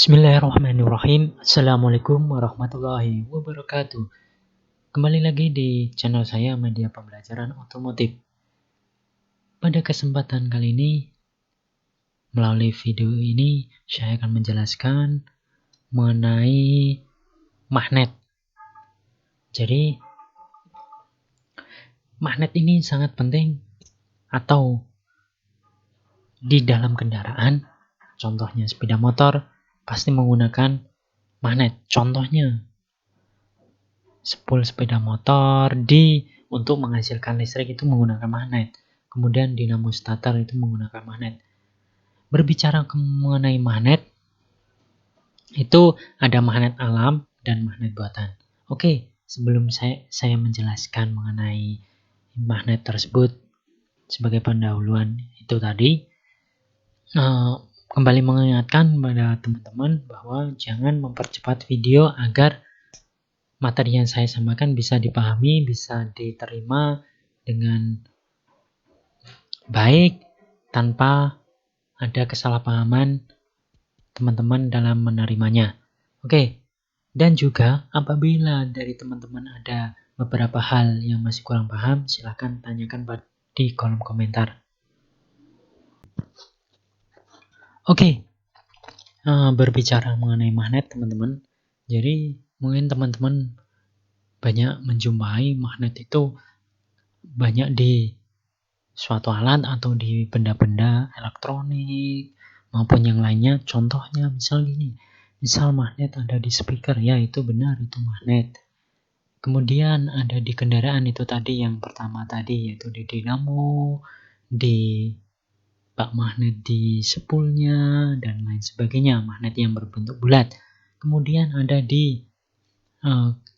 Bismillahirrahmanirrahim. Assalamualaikum warahmatullahi wabarakatuh. Kembali lagi di channel saya, Media Pembelajaran Otomotif. Pada kesempatan kali ini, melalui video ini, saya akan menjelaskan mengenai magnet. Jadi, magnet ini sangat penting atau di dalam kendaraan, contohnya sepeda motor, pasti menggunakan magnet. Contohnya, spool sepeda motor untuk menghasilkan listrik itu menggunakan magnet. Kemudian dinamo starter itu menggunakan magnet. Berbicara mengenai magnet, itu ada magnet alam dan magnet buatan. Oke, sebelum saya menjelaskan mengenai magnet tersebut sebagai pendahuluan itu tadi, kembali mengingatkan pada teman-teman bahwa jangan mempercepat video agar materi yang saya sampaikan bisa dipahami, bisa diterima dengan baik tanpa ada kesalahpahaman teman-teman dalam menerimanya. Oke, dan juga apabila dari teman-teman ada beberapa hal yang masih kurang paham, silahkan tanyakan di kolom komentar. Oke, berbicara mengenai magnet teman-teman, jadi mungkin teman-teman banyak menjumpai magnet itu banyak di suatu alat atau di benda-benda elektronik maupun yang lainnya. Contohnya misal magnet ada di speaker, ya itu benar, itu magnet. Kemudian ada di kendaraan itu tadi yang pertama tadi, yaitu di dinamo, di bak magnet di spoolnya dan lain sebagainya, magnet yang berbentuk bulat. Kemudian ada di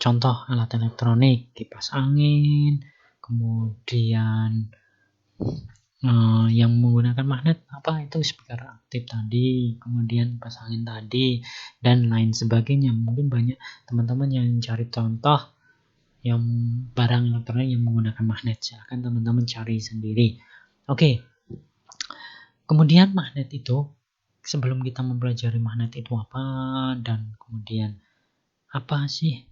contoh alat elektronik, kipas angin, kemudian yang menggunakan magnet itu speaker aktif tadi, kemudian kipas angin tadi, dan lain sebagainya. Mungkin banyak teman-teman yang cari contoh yang barang elektronik yang menggunakan magnet. Silahkan teman-teman cari sendiri. Oke. Kemudian magnet itu, sebelum kita mempelajari magnet itu apa dan kemudian apa sih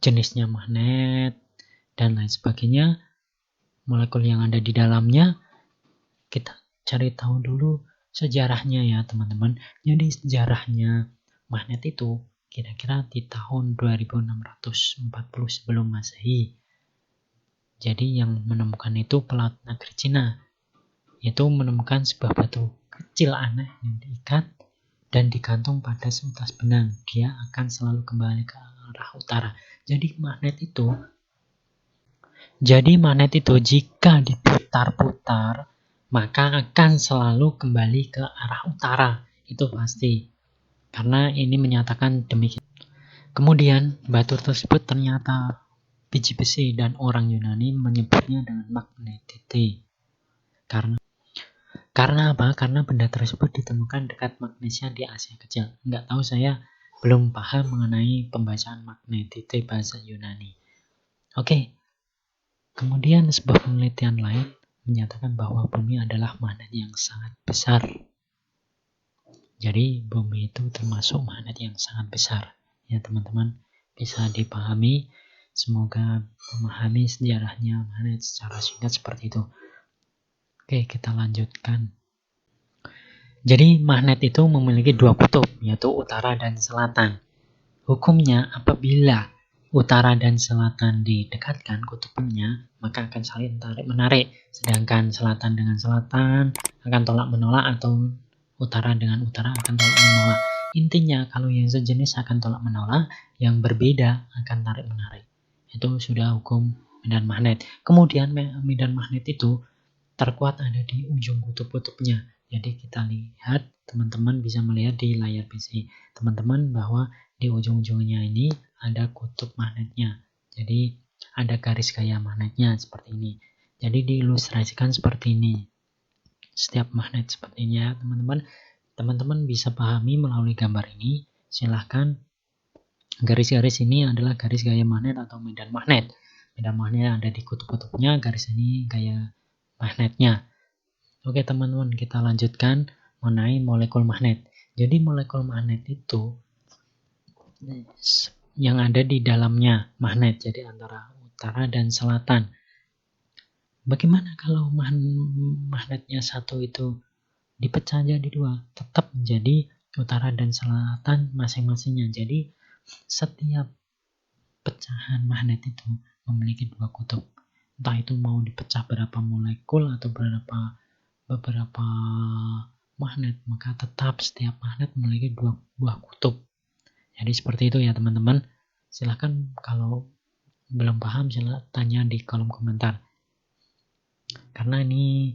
jenisnya magnet dan lain sebagainya, molekul yang ada di dalamnya, kita cari tahu dulu sejarahnya ya teman-teman. Jadi sejarahnya magnet itu kira-kira di tahun 2640 sebelum Masehi. Jadi yang menemukan itu pelaut negeri Cina, yaitu menemukan sebuah batu kecil aneh yang diikat dan digantung pada seutas benang. Dia akan selalu kembali ke arah utara. Jadi magnet itu jika diputar-putar maka akan selalu kembali ke arah utara. Itu pasti. Karena ini menyatakan demikian. Kemudian batu tersebut ternyata biji besi dan orang Yunani menyebutnya dengan magnetite. Karena apa? Karena benda tersebut ditemukan dekat Magnesia di Asia Kecil. Nggak tahu, saya belum paham mengenai pembacaan magnetite bahasa Yunani. Oke. Kemudian sebuah penelitian lain menyatakan bahwa bumi adalah magnet yang sangat besar. Jadi bumi itu termasuk magnet yang sangat besar. Ya teman-teman, bisa dipahami. Semoga memahami sejarahnya magnet secara singkat seperti itu. Oke, kita lanjutkan. Jadi magnet itu memiliki dua kutub, yaitu utara dan selatan. Hukumnya apabila utara dan selatan didekatkan kutubnya, maka akan saling tarik-menarik. Sedangkan selatan dengan selatan akan tolak-menolak, atau utara dengan utara akan tolak-menolak. Intinya kalau yang sejenis akan tolak-menolak, yang berbeda akan tarik-menarik. Itu sudah hukum medan magnet. Kemudian medan magnet itu terkuat ada di ujung kutub-kutubnya. Jadi kita lihat, teman-teman bisa melihat di layar PC teman-teman bahwa di ujung-ujungnya ini ada kutub magnetnya. Jadi ada garis gaya magnetnya seperti ini. Jadi diilustrasikan seperti ini. Setiap magnet seperti ini ya teman-teman. Teman-teman bisa pahami melalui gambar ini. Silahkan, garis-garis ini adalah garis gaya magnet atau medan magnet. Medan magnet ada di kutub-kutubnya, garis ini gaya magnetnya. Oke teman-teman, kita lanjutkan mengenai molekul magnet. Jadi molekul magnet itu yang ada di dalamnya magnet, jadi antara utara dan selatan. Bagaimana kalau magnetnya satu itu dipecah jadi dua? Tetap menjadi utara dan selatan masing-masingnya. Jadi setiap pecahan magnet itu memiliki dua kutub. Entah itu mau dipecah berapa molekul atau beberapa magnet, maka tetap setiap magnet memiliki dua buah kutub. Jadi seperti itu ya teman-teman. Silahkan kalau belum paham silahkan tanya di kolom komentar. Karena ini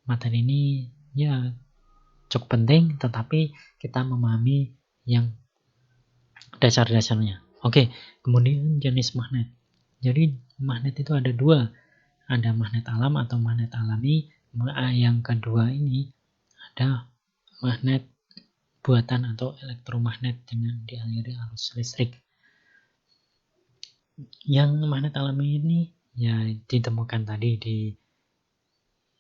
materi ini ya cukup penting, tetapi kita memahami yang dasar-dasarnya. Oke, kemudian jenis magnet. Jadi magnet itu ada dua. Ada magnet alam atau magnet alami. Yang kedua ini ada magnet buatan atau elektromagnet dengan dialiri arus listrik. Yang magnet alami ini ya ditemukan tadi di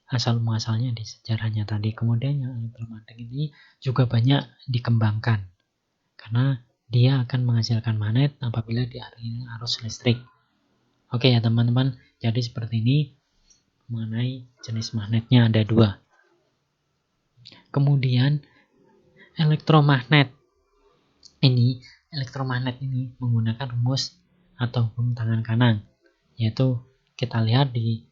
asal-muasalnya di sejarahnya tadi. Kemudian yang elektromagnet ini juga banyak dikembangkan karena dia akan menghasilkan magnet apabila dialiri arus listrik. Oke ya teman-teman, jadi seperti ini mengenai jenis magnetnya ada dua. Kemudian elektromagnet ini menggunakan rumus atau hukum tangan kanan, yaitu kita lihat di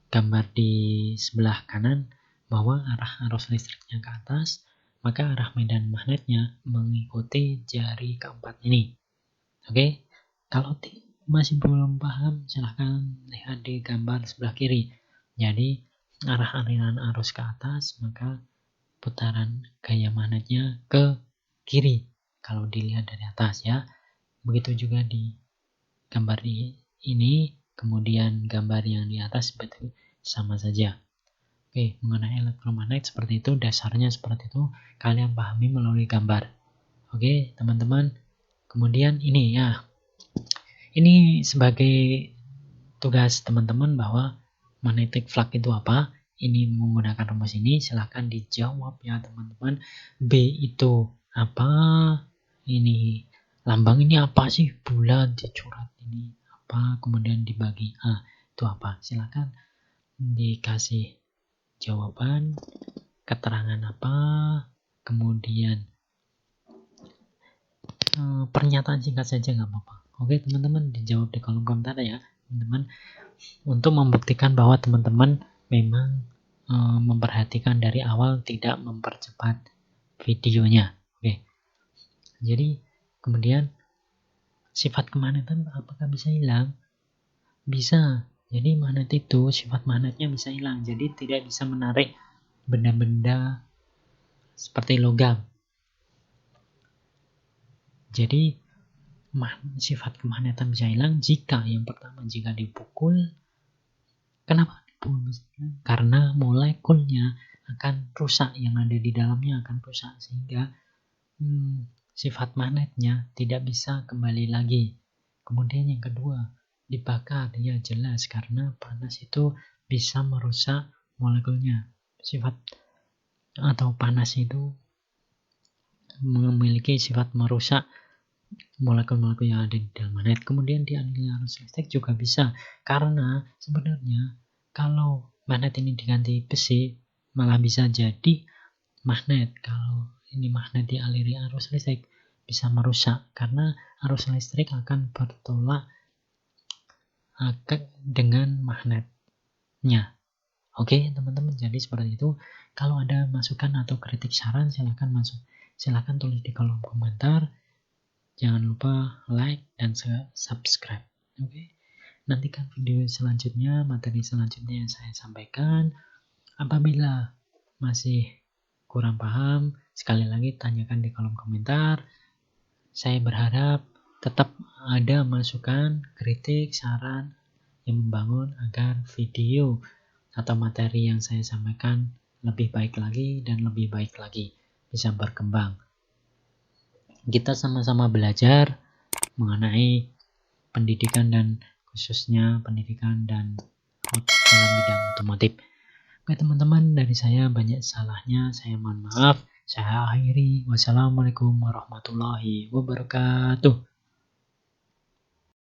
gambar di sebelah kanan bahwa arah arus listriknya ke atas, maka arah medan magnetnya mengikuti jari keempat ini. Oke, kalau masih belum paham silahkan lihat di gambar sebelah kiri. Jadi arah aliran arus ke atas, maka putaran gaya magnetnya ke kiri kalau dilihat dari atas ya. Begitu juga di gambar ini, kemudian gambar yang di atas betul sama saja. Oke, mengenai elektromagnet seperti itu, dasarnya seperti itu, kalian pahami melalui gambar. Oke teman-teman, kemudian ini ya, ini sebagai tugas teman-teman bahwa magnetic flux itu apa. Ini menggunakan rumus ini, silahkan dijawab ya teman-teman. B itu apa? Ini lambang ini apa sih? Bulat dicoret ini apa? Kemudian dibagi A itu apa? Silahkan dikasih jawaban, keterangan apa, kemudian pernyataan singkat saja nggak apa-apa. Oke teman-teman, dijawab di kolom komentar ya teman-teman, untuk membuktikan bahwa teman-teman memang memperhatikan dari awal, tidak mempercepat videonya. Oke. Jadi kemudian sifat kemagnetan apakah bisa hilang? Bisa. Jadi magnet itu sifat magnetnya bisa hilang. Jadi tidak bisa menarik benda-benda seperti logam. Jadi sifat kemagnetan bisa hilang jika yang pertama jika dipukul. Kenapa dipukul? Karena molekulnya akan rusak, yang ada di dalamnya akan rusak sehingga sifat magnetnya tidak bisa kembali lagi. Kemudian yang kedua, dibakar, ya jelas karena panas itu bisa merusak molekulnya. Sifat atau panas itu memiliki sifat merusak molekul-molekul yang ada di dalam magnet. Kemudian dialiri arus listrik juga bisa, karena sebenarnya kalau magnet ini diganti besi malah bisa jadi magnet. Kalau ini magnet dialiri arus listrik bisa merusak karena arus listrik akan bertolak dengan magnetnya. Oke teman-teman, jadi seperti itu. Kalau ada masukan atau kritik saran silahkan tulis di kolom komentar. Jangan lupa like dan subscribe. Oke. Nantikan video selanjutnya, materi selanjutnya yang saya sampaikan. Apabila masih kurang paham, sekali lagi tanyakan di kolom komentar. Saya berharap tetap ada masukan, kritik, saran yang membangun agar video atau materi yang saya sampaikan lebih baik lagi dan lebih baik lagi, bisa berkembang. Kita sama-sama belajar mengenai pendidikan dan khususnya pendidikan dan dalam bidang otomotif. Oke teman-teman, dari saya banyak salahnya, saya mohon maaf. Saya akhiri. Wassalamualaikum warahmatullahi wabarakatuh.